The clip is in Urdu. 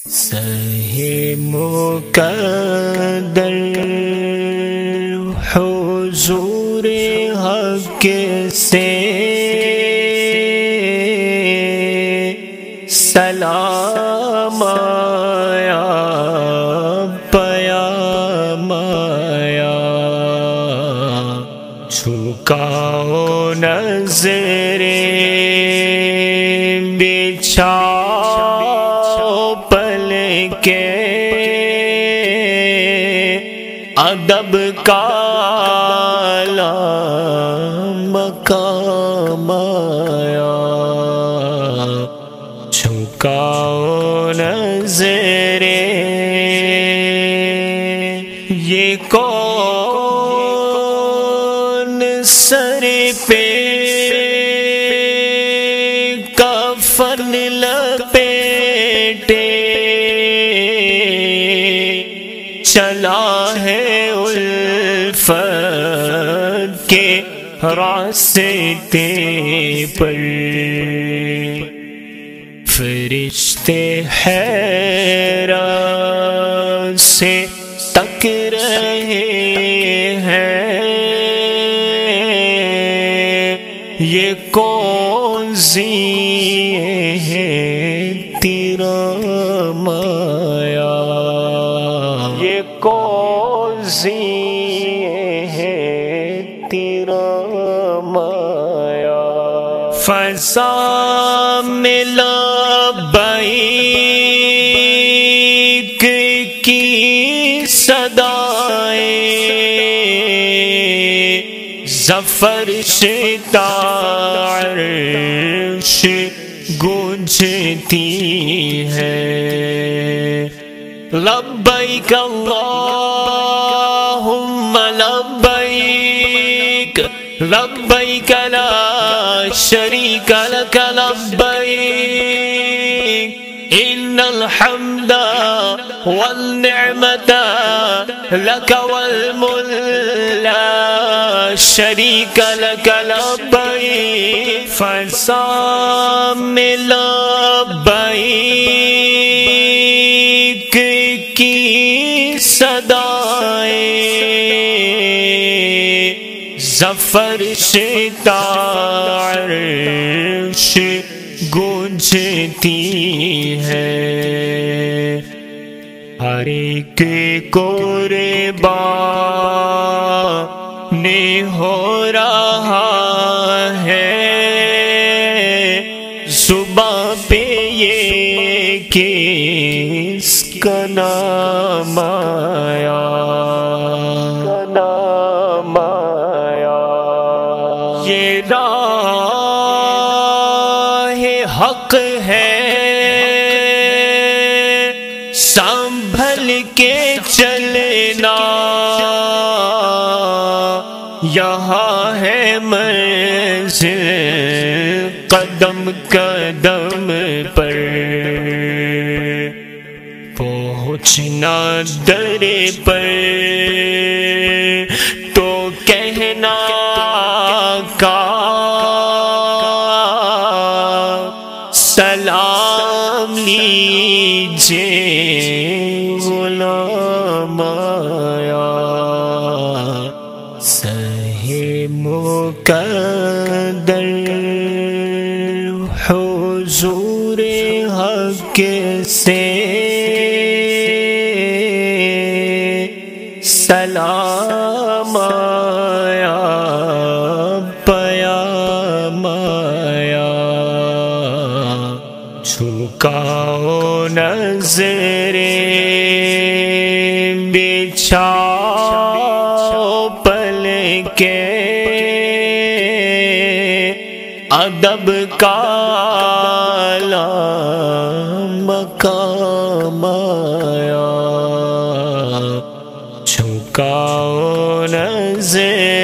سہی مقدر حضور حق سے سلام آیا پیام آیا، جھکاؤ نظریں بچھاؤ پل کے، ادب کا مقام آیا، جھکاؤ نظریں یہ کون سر پہ کفن لپیٹے چلا ہے الفت کے راستے پر، فرشتے حیرت سے تک رہے ہیں، یہ کون سی ہے تیرا مایا، یہ کون سی ہے تیرا مایا، فضا میں لبیک کی صدائیں ظفر شتا عرش گونجتی ہے، لبیک اللہم لبیک لبیک لا شریک لک لبیک ان الحمد والنعمت لک والملک لا شریک لک لبیک، فضا میں لبیک کی صدائیں ظفر شتا عرش گونجتی ہے، ہر ایک قربان ہو رہا ہے زباں پہ یہ کس کا نام آیا، یہ راہ حق ہے سنبھل کے چلنا، یہاں ہے منزل قدم قدم پر، پہنچنا در پر تو کہنا کا سلام لیجے غلام آیا، سہی مقدر حضور حق سے سلام آیا پیام آیا، جھکاؤ نظریں بچھاؤ پل کے، ادب کا مقام آیا، جھکاؤ نظریں